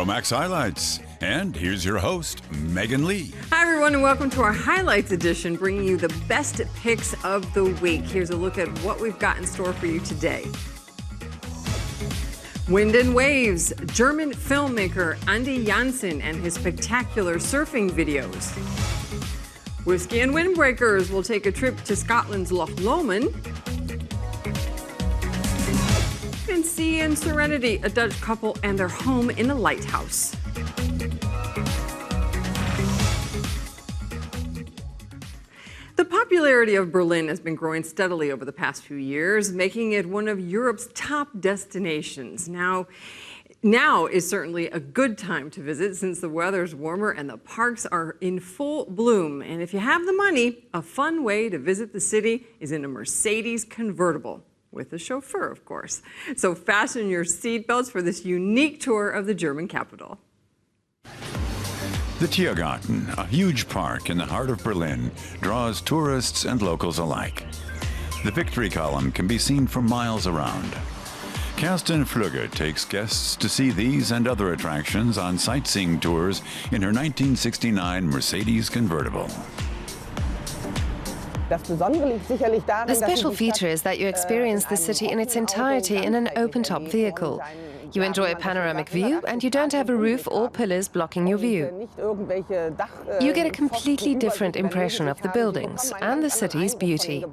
Euromaxx highlights. And here's your host, Megan Lee. Hi, everyone, and welcome to our Highlights edition, bringing you the best picks of the week. Here's a look at what we've got in store for you today. Wind and Waves, German filmmaker Andi Janssen and his spectacular surfing videos. Whiskey and Windbreakers will take a trip to Scotland's Loch Lomond. And Sea and Serenity, a Dutch couple and their home in a lighthouse. The popularity of Berlin has been growing steadily over the past few years, making it one of Europe's top destinations. Now is certainly a good time to visit since the weather's warmer and the parks are in full bloom. And if you have the money, a fun way to visit the city is in a Mercedes convertible. With a chauffeur, of course. So fasten your seatbelts for this unique tour of the German capital. The Tiergarten, a huge park in the heart of Berlin, draws tourists and locals alike. The Victory Column can be seen from miles around. Kerstin Flügge takes guests to see these and other attractions on sightseeing tours in her 1969 Mercedes convertible. The special feature is that you experience the city in its entirety in an open-top vehicle. You enjoy a panoramic view and you don't have a roof or pillars blocking your view. You get a completely different impression of the buildings and the city's beauty.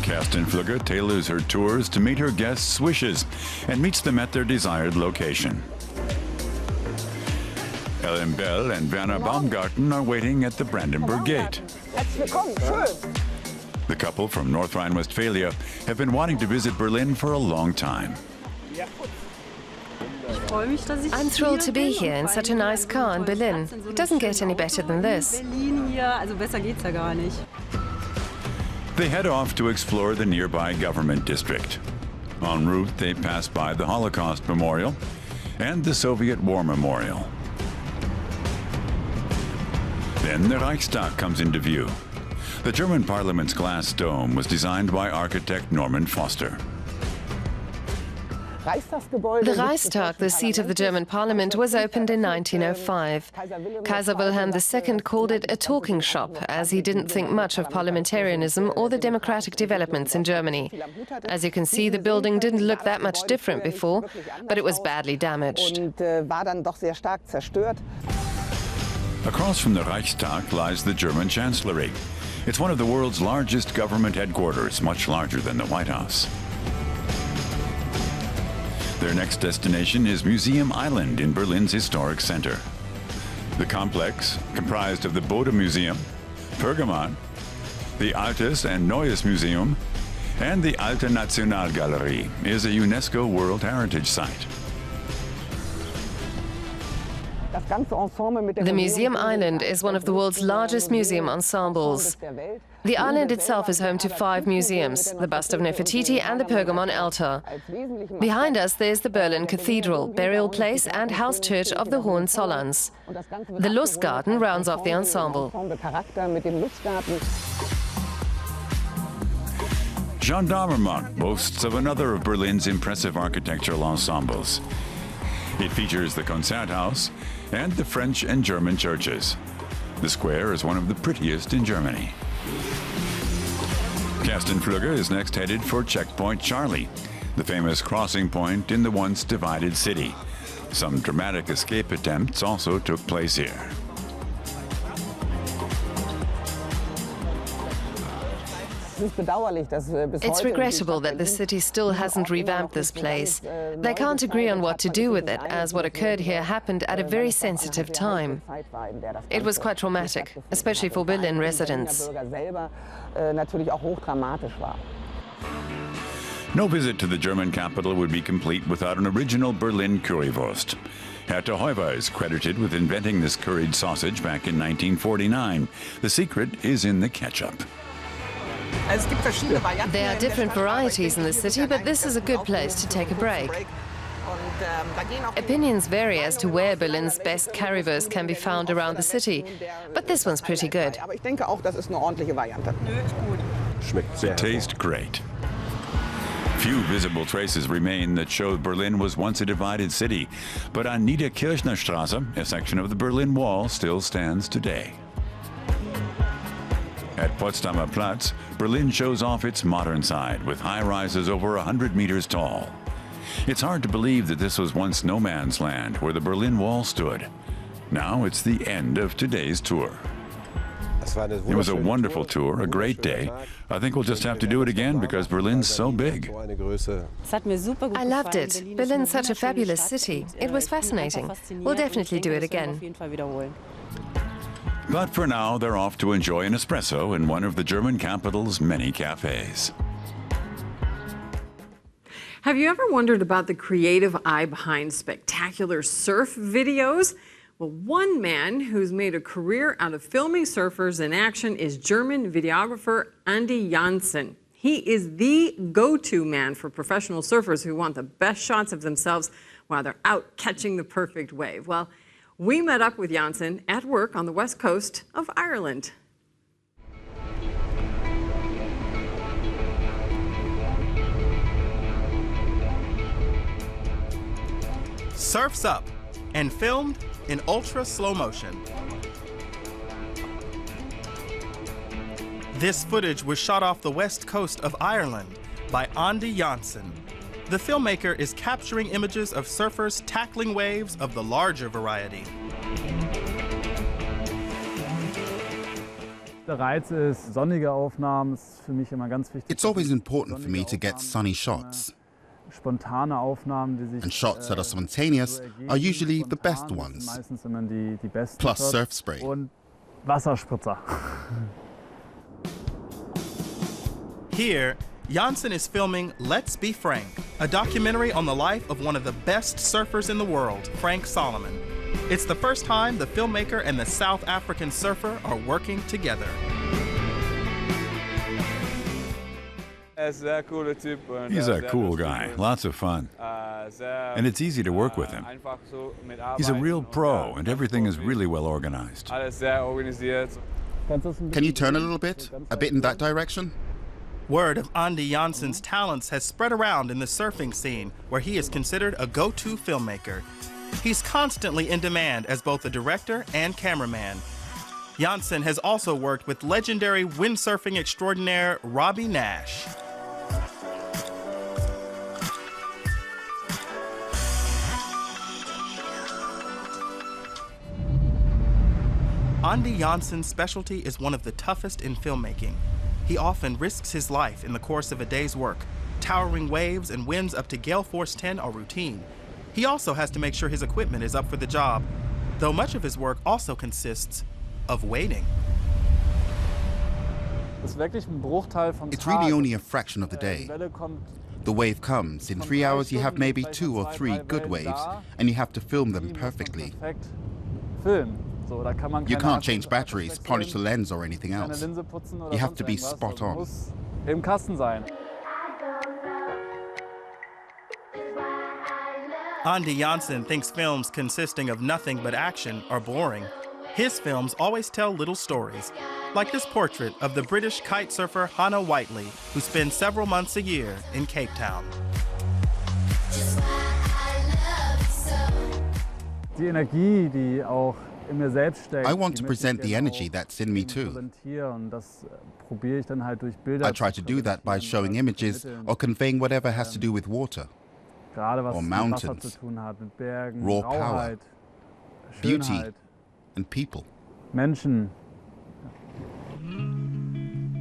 Kerstin Flügge tailors her tours to meet her guests' wishes and meets them at their desired location. Ellen Bell and Werner Baumgarten are waiting at the Brandenburg Gate. The couple from North Rhine-Westphalia have been wanting to visit Berlin for a long time. I'm thrilled to be here in such a nice car in Berlin. It doesn't get any better than this. They head off to explore the nearby government district. En route, they pass by the Holocaust Memorial and the Soviet War Memorial. Then the Reichstag comes into view. The German parliament's glass dome was designed by architect Norman Foster. The Reichstag, the seat of the German parliament, was opened in 1905. Kaiser Wilhelm II called it a talking shop, as he didn't think much of parliamentarianism or the democratic developments in Germany. As you can see, the building didn't look that much different before, but it was badly damaged. Across from the Reichstag lies the German Chancellery. It's one of the world's largest government headquarters, much larger than the White House. Their next destination is Museum Island in Berlin's historic center. The complex, comprised of the Bode Museum, Pergamon, the Altes and Neues Museum, and the Alte Nationalgalerie, is a UNESCO World Heritage Site. The Museum Island is one of the world's largest museum ensembles. The island itself is home to 5 museums, the bust of Nefertiti and the Pergamon altar. Behind us there's the Berlin Cathedral, burial place and house church of the Hohenzollerns. The Lustgarten rounds off the ensemble. Gendarmenmarkt boasts of another of Berlin's impressive architectural ensembles. It features the Konzerthaus and the French and German churches. The square is one of the prettiest in Germany. Kerstin Flügge is next headed for Checkpoint Charlie, the famous crossing point in the once divided city. Some dramatic escape attempts also took place here. It's regrettable that the city still hasn't revamped this place. They can't agree on what to do with it, as what occurred here happened at a very sensitive time. It was quite traumatic, especially for Berlin residents. No visit to the German capital would be complete without an original Berlin currywurst. Herta Heuwer is credited with inventing this curried sausage back in 1949. The secret is in the ketchup. There are different varieties in the city, but this is a good place to take a break. Opinions vary as to where Berlin's best currywurst can be found around the city, but this one's pretty good. They taste great. Few visible traces remain that showed Berlin was once a divided city, but on Niederkirchner Straße, a section of the Berlin Wall still stands today. At Potsdamer Platz, Berlin shows off its modern side with high-rises over 100 meters tall. It's hard to believe that this was once no man's land where the Berlin Wall stood. Now it's the end of today's tour. It was a wonderful tour, a great day. I think we'll just have to do it again because Berlin's so big. I loved it. Berlin's such a fabulous city. It was fascinating. We'll definitely do it again. But for now, they're off to enjoy an espresso in one of the German capital's many cafes. Have you ever wondered about the creative eye behind spectacular surf videos? Well, one man who's made a career out of filming surfers in action is German videographer Andi Janssen. He is the go-to man for professional surfers who want the best shots of themselves while they're out catching the perfect wave. Well, we met up with Janssen at work on the west coast of Ireland. Surf's up and filmed in ultra slow motion. This footage was shot off the west coast of Ireland by Andi Janssen. The filmmaker is capturing images of surfers tackling waves of the larger variety. It's always important for me to get sunny shots. And shots that are spontaneous are usually the best ones. Plus surf spray. Here, Janssen is filming Let's Be Frank, a documentary on the life of one of the best surfers in the world, Frank Solomon. It's the first time the filmmaker and the South African surfer are working together. He's a cool guy, lots of fun. And it's easy to work with him. He's a real pro, and everything is really well organized. Can you turn a little bit? A bit in that direction? Word of Andi Janssen's talents has spread around in the surfing scene, where he is considered a go-to filmmaker. He's constantly in demand as both a director and cameraman. Janssen has also worked with legendary windsurfing extraordinaire Robbie Nash. Andi Janssen's specialty is one of the toughest in filmmaking. He often risks his life in the course of a day's work. Towering waves and winds up to gale force 10 are routine. He also has to make sure his equipment is up for the job, though much of his work also consists of waiting. It's really only a fraction of the day. The wave comes. In 3 hours, you have maybe 2 or 3 good waves, and you have to film them perfectly. You can't change batteries, polish the lens, or anything else. You have to be spot on. Andi Janssen thinks films consisting of nothing but action are boring. His films always tell little stories, like this portrait of the British kite surfer Hannah Whiteley, who spends several months a year in Cape Town. I want to present the energy that's in me too. I try to do that by showing images or conveying whatever has to do with water, or mountains, raw power, beauty, and people.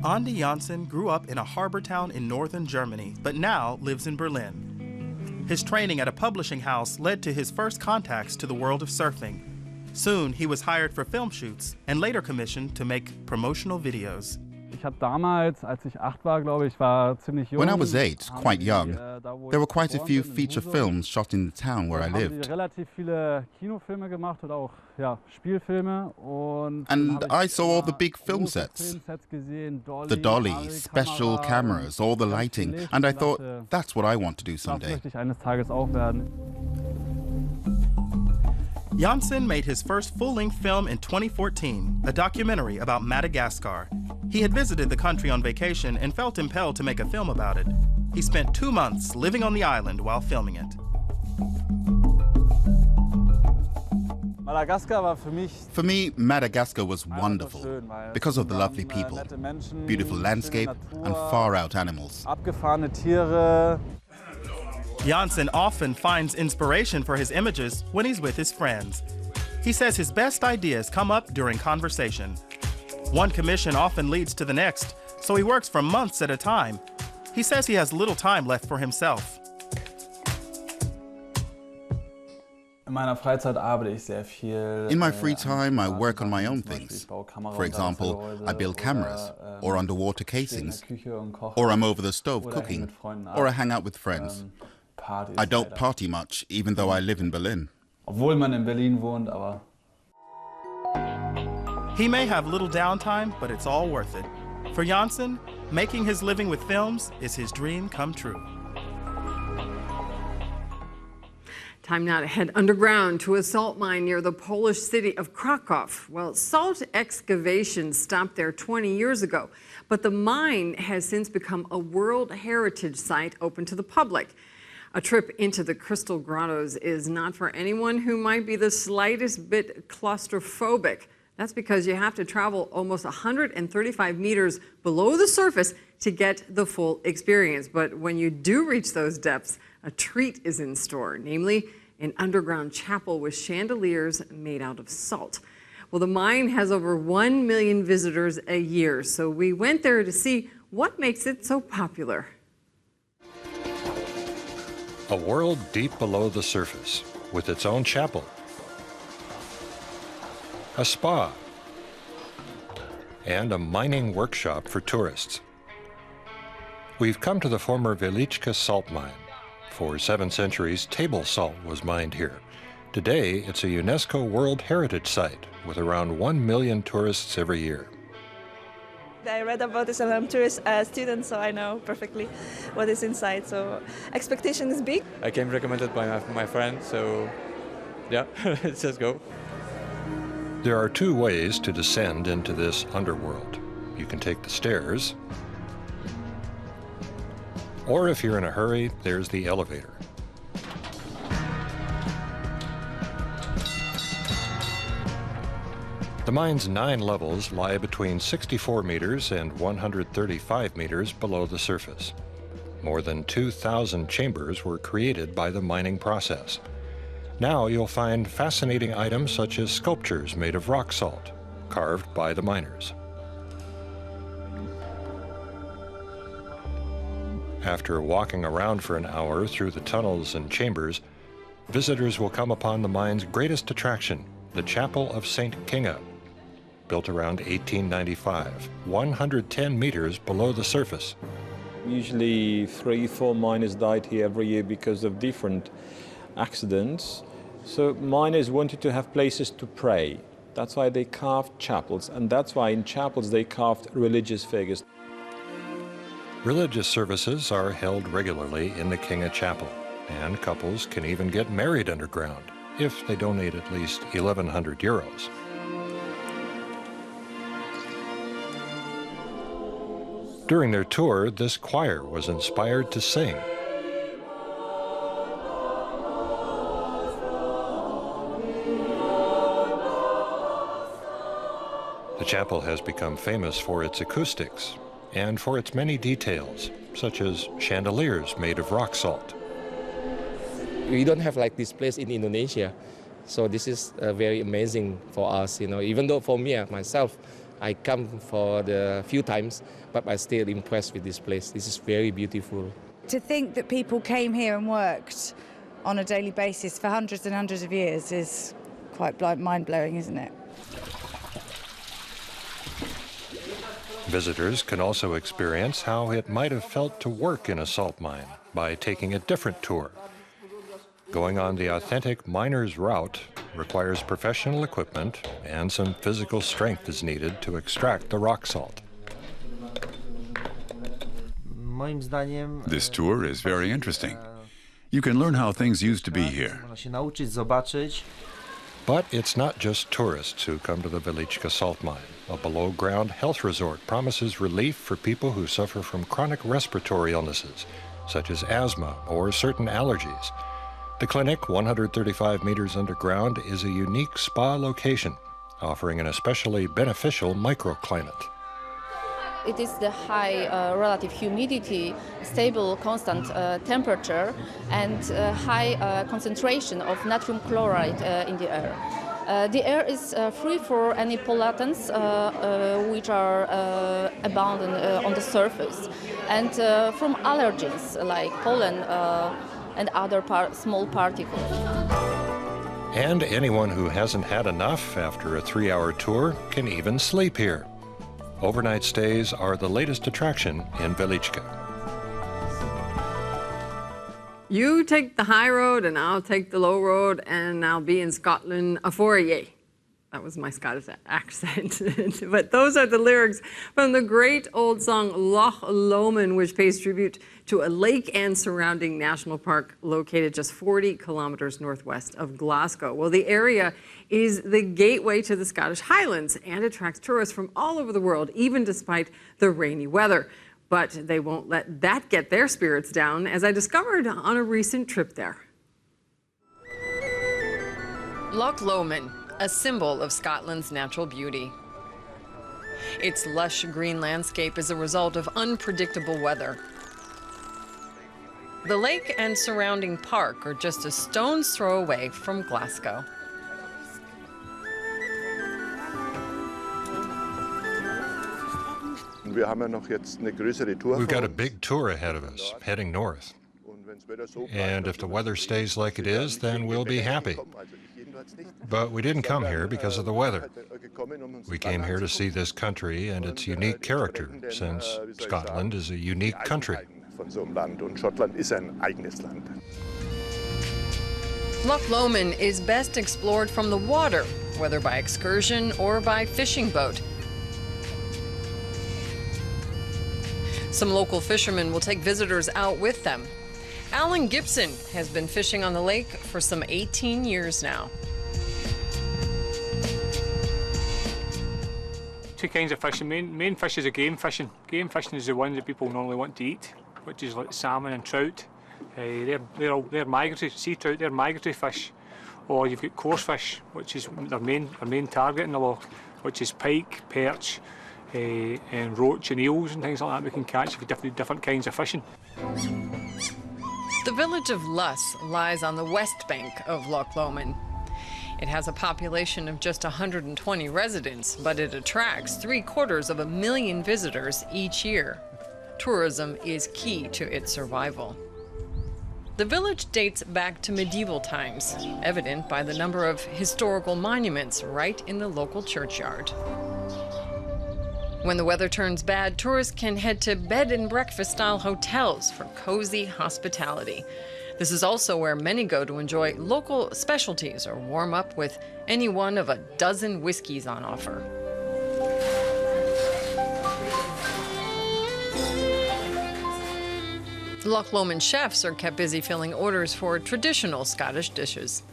Andi Janssen grew up in a harbor town in northern Germany, but now lives in Berlin. His training at a publishing house led to his first contacts to the world of surfing. Soon, he was hired for film shoots and later commissioned to make promotional videos. When I was 8, quite young, there were quite a few feature films shot in the town where I lived. And I saw all the big film sets, the dolly, special cameras, all the lighting, and I thought, that's what I want to do someday. Janssen made his first full-length film in 2014, a documentary about Madagascar. He had visited the country on vacation and felt impelled to make a film about it. He spent 2 months living on the island while filming it. For me, Madagascar was wonderful because of the lovely people, beautiful landscape, and far-out animals. Janssen often finds inspiration for his images when he's with his friends. He says his best ideas come up during conversation. One commission often leads to the next, so he works for months at a time. He says he has little time left for himself. In my free time, I work on my own things. For example, I build cameras, or underwater casings, or I'm over the stove cooking, or I hang out with friends. I don't party much, even though I live in Berlin. He may have little downtime, but it's all worth it. For Janssen, making his living with films is his dream come true. Time now to head underground to a salt mine near the Polish city of Krakow. Well, salt excavations stopped there 20 years ago, but the mine has since become a World Heritage Site open to the public. A trip into the crystal grottos is not for anyone who might be the slightest bit claustrophobic. That's because you have to travel almost 135 meters below the surface to get the full experience. But when you do reach those depths, a treat is in store, namely an underground chapel with chandeliers made out of salt. Well, the mine has over 1 million visitors a year, so we went there to see what makes it so popular. A world deep below the surface, with its own chapel, a spa, and a mining workshop for tourists. We've come to the former Velichka salt mine. For 7 centuries, table salt was mined here. Today, it's a UNESCO World Heritage Site with around 1 million tourists every year. I read about this and I'm a tourist student, so I know perfectly what is inside. So expectation is big. I came recommended by my friend, so yeah, let's just go. There are 2 ways to descend into this underworld. You can take the stairs, or if you're in a hurry, there's the elevator. The mine's 9 levels lie between 64 meters and 135 meters below the surface. More than 2,000 chambers were created by the mining process. Now you'll find fascinating items such as sculptures made of rock salt, carved by the miners. After walking around for an hour through the tunnels and chambers, visitors will come upon the mine's greatest attraction, the Chapel of St. Kinga, built around 1895, 110 meters below the surface. Usually 3-4 miners died here every year because of different accidents. So miners wanted to have places to pray. That's why they carved chapels, and that's why in chapels they carved religious figures. Religious services are held regularly in the Kinga Chapel, and couples can even get married underground if they donate at least 1,100 euros. During their tour, this choir was inspired to sing. The chapel has become famous for its acoustics and for its many details, such as chandeliers made of rock salt. We don't have like this place in Indonesia, so this is very amazing for us, even though for me, myself, I come for the few times, but I'm still impressed with this place. This is very beautiful. To think that people came here and worked on a daily basis for hundreds and hundreds of years is quite mind-blowing, isn't it? Visitors can also experience how it might have felt to work in a salt mine by taking a different tour. Going on the authentic miner's route requires professional equipment, and some physical strength is needed to extract the rock salt. This tour is very interesting. You can learn how things used to be here. But it's not just tourists who come to the Velichka salt mine. A below-ground health resort promises relief for people who suffer from chronic respiratory illnesses. such as asthma or certain allergies. The clinic, 135 meters underground, is a unique spa location, offering an especially beneficial microclimate. It is the high relative humidity, stable constant temperature, and high concentration of natrium chloride in the air. The air is free for any pollutants which are abundant on the surface, and from allergens like pollen and other small particles. And anyone who hasn't had enough after a 3-hour tour can even sleep here. Overnight stays are the latest attraction in Velička. You take the high road and I'll take the low road and I'll be in Scotland afore ye. That was my Scottish accent. But those are the lyrics from the great old song Loch Lomond, which pays tribute to a lake and surrounding national park located just 40 kilometers northwest of Glasgow. Well, the area is the gateway to the Scottish Highlands and attracts tourists from all over the world, even despite the rainy weather. But they won't let that get their spirits down, as I discovered on a recent trip there. Loch Lomond, a symbol of Scotland's natural beauty. Its lush green landscape is a result of unpredictable weather. The lake and surrounding park are just a stone's throw away from Glasgow. We've got a big tour ahead of us, heading north. And if the weather stays like it is, then we'll be happy. But we didn't come here because of the weather. We came here to see this country and its unique character, since Scotland is a unique country. Loch Lomond is best explored from the water, whether by excursion or by fishing boat. Some local fishermen will take visitors out with them. Alan Gibson has been fishing on the lake for some 18 years now. Two kinds of fishing. Main fish is a game fishing. Game fishing is the one that people normally want to eat, which is like salmon and trout. They're migratory, sea trout, they're migratory fish. Or you've got coarse fish, which is our main target in the loch, which is pike, perch, and roach and eels and things like that we can catch for different kinds of fishing. The village of Luss lies on the west bank of Loch Lomond. It has a population of just 120 residents, but it attracts 750,000 visitors each year. Tourism is key to its survival. The village dates back to medieval times, evident by the number of historical monuments right in the local churchyard. When the weather turns bad, tourists can head to bed and breakfast style hotels for cozy hospitality. This is also where many go to enjoy local specialties or warm up with any one of a dozen whiskeys on offer. Loch Lomond chefs are kept busy filling orders for traditional Scottish dishes.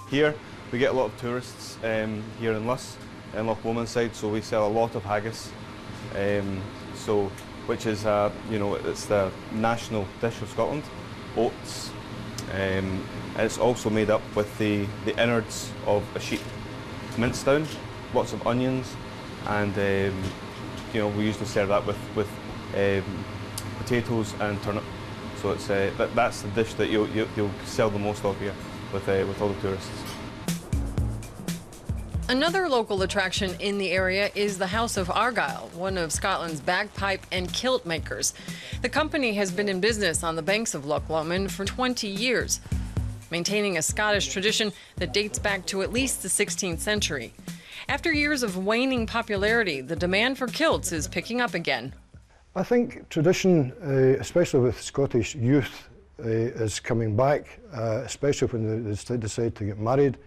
Here we get a lot of tourists here in Luss, in Loch Lomond side, so we sell a lot of haggis, which is it's the national dish of Scotland. Oats, and it's also made up with the innards of a sheep, minced down, lots of onions, and we usually serve that with potatoes and turnip. So it's that's the dish that you'll sell the most of here with all the tourists. Another local attraction in the area is the House of Argyll, one of Scotland's bagpipe and kilt makers. The company has been in business on the banks of Loch Lomond for 20 years, maintaining a Scottish tradition that dates back to at least the 16th century. After years of waning popularity, the demand for kilts is picking up again. I think tradition, especially with Scottish youth, is coming back, especially when they decide to get married.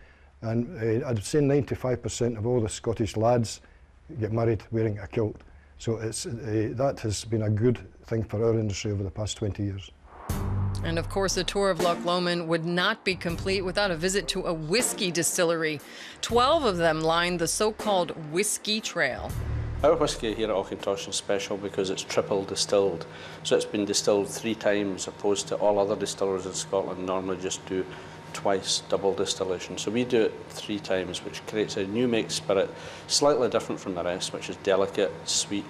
And I'd say 95% of all the Scottish lads get married wearing a kilt. So that has been a good thing for our industry over the past 20 years. And of course, a tour of Loch Lomond would not be complete without a visit to a whiskey distillery. 12 of them line the so-called Whiskey Trail. Our whisky here at Auchentoshan is special because it's triple distilled. So it's been distilled 3 times, opposed to all other distillers in Scotland normally just do twice double distillation. So we do it 3 times, which creates a new make spirit, slightly different from the rest, which is delicate, sweet,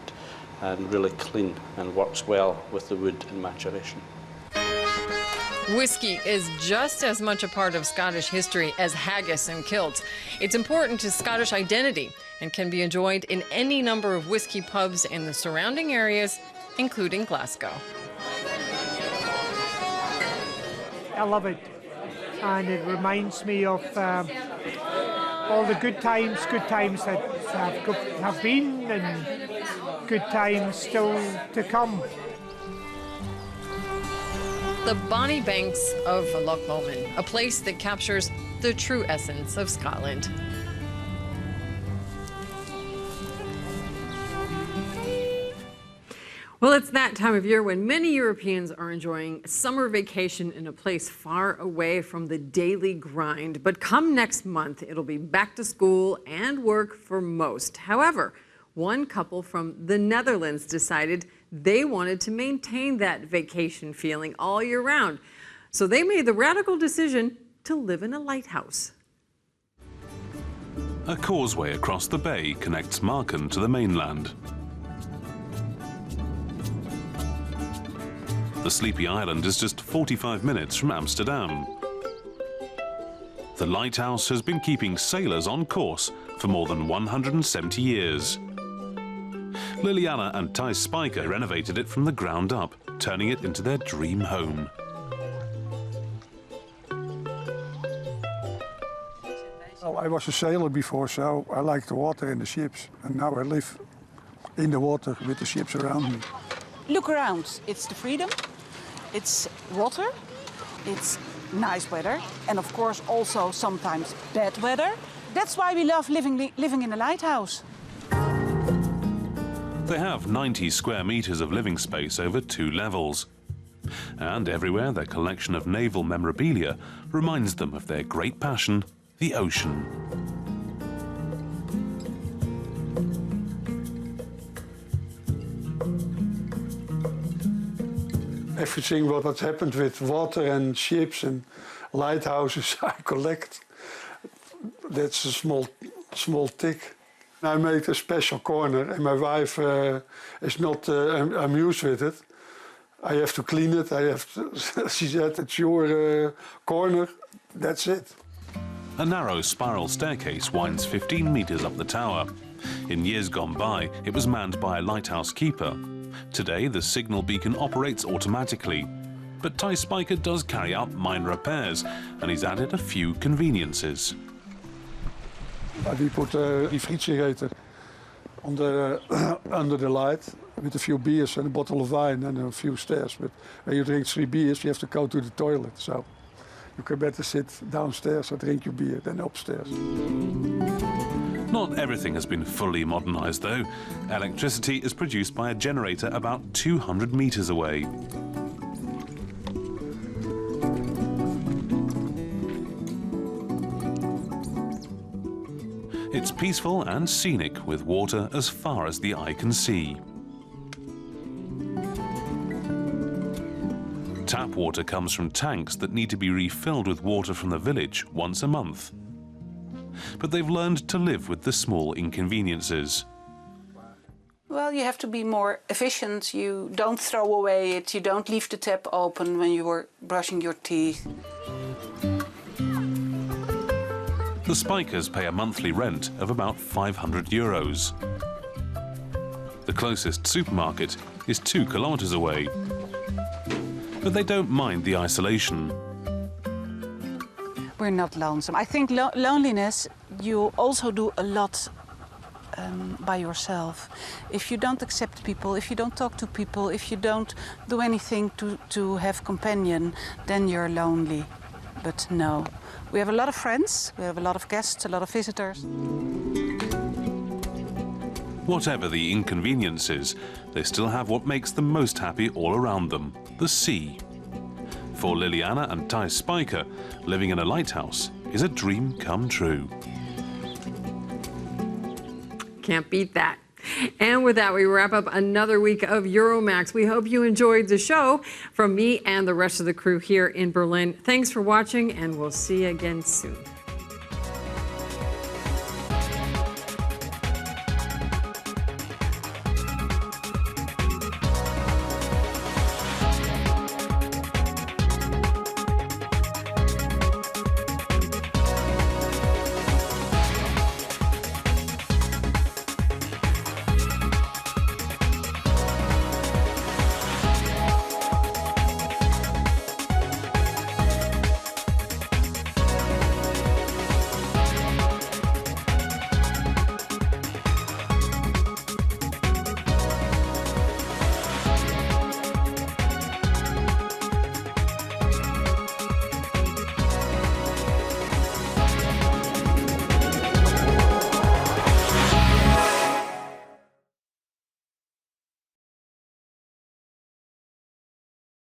and really clean, and works well with the wood in maturation. Whiskey is just as much a part of Scottish history as haggis and kilts. It's important to Scottish identity and can be enjoyed in any number of whiskey pubs in the surrounding areas, including Glasgow. I love it, and it reminds me of all the good times that have been, and good times still to come. The bonny banks of Loch Lomond, a place that captures the true essence of Scotland. Well, it's that time of year when many Europeans are enjoying summer vacation in a place far away from the daily grind. But come next month, it'll be back to school and work for most. However, one couple from the Netherlands decided they wanted to maintain that vacation feeling all year round. So they made the radical decision to live in a lighthouse. A causeway across the bay connects Marken to the mainland. The sleepy island is just 45 minutes from Amsterdam. The lighthouse has been keeping sailors on course for more than 170 years. Liliana and Thijs Spijker renovated it from the ground up, turning it into their dream home. Well, I was a sailor before, so I like the water and the ships. And now I live in the water with the ships around me. Look around. It's the freedom, it's water, it's nice weather, and of course also sometimes bad weather. That's why we love living in a lighthouse. They have 90 square meters of living space over 2 levels. And everywhere their collection of naval memorabilia reminds them of their great passion, the ocean. Everything what has happened with water and ships and lighthouses I collect. That's a small tick. I made a special corner and my wife is not amused with it. I have to clean it. She said, it's your corner, that's it. A narrow spiral staircase winds 15 meters up the tower. In years gone by, it was manned by a lighthouse keeper. Today, the signal beacon operates automatically. But Thijs Spijker does carry out minor repairs, and he's added a few conveniences. We put a refrigerator under the light with a few beers and a bottle of wine and a few stairs. But when you drink 3 beers, you have to go to the toilet. So you can better sit downstairs or drink your beer than upstairs. Not everything has been fully modernized, though. Electricity is produced by a generator about 200 meters away. It's peaceful and scenic, with water as far as the eye can see. Tap water comes from tanks that need to be refilled with water from the village once a month. But they've learned to live with the small inconveniences. Well, you have to be more efficient. You don't throw away it. You don't leave the tap open when you were brushing your teeth. The Spijkers pay a monthly rent of about €500. The closest supermarket is 2 kilometers away. But they don't mind the isolation. We're not lonesome. I think loneliness, you also do a lot by yourself. If you don't accept people, if you don't talk to people, if you don't do anything to have companion, then you're lonely. But no, we have a lot of friends, we have a lot of guests, a lot of visitors. Whatever the inconveniences, they still have what makes them most happy all around them, the sea. For Liliana and Thijs Spijker, living in a lighthouse is a dream come true. Can't beat that. And with that, we wrap up another week of Euromaxx. We hope you enjoyed the show. From me and the rest of the crew here in Berlin, thanks for watching, and we'll see you again soon.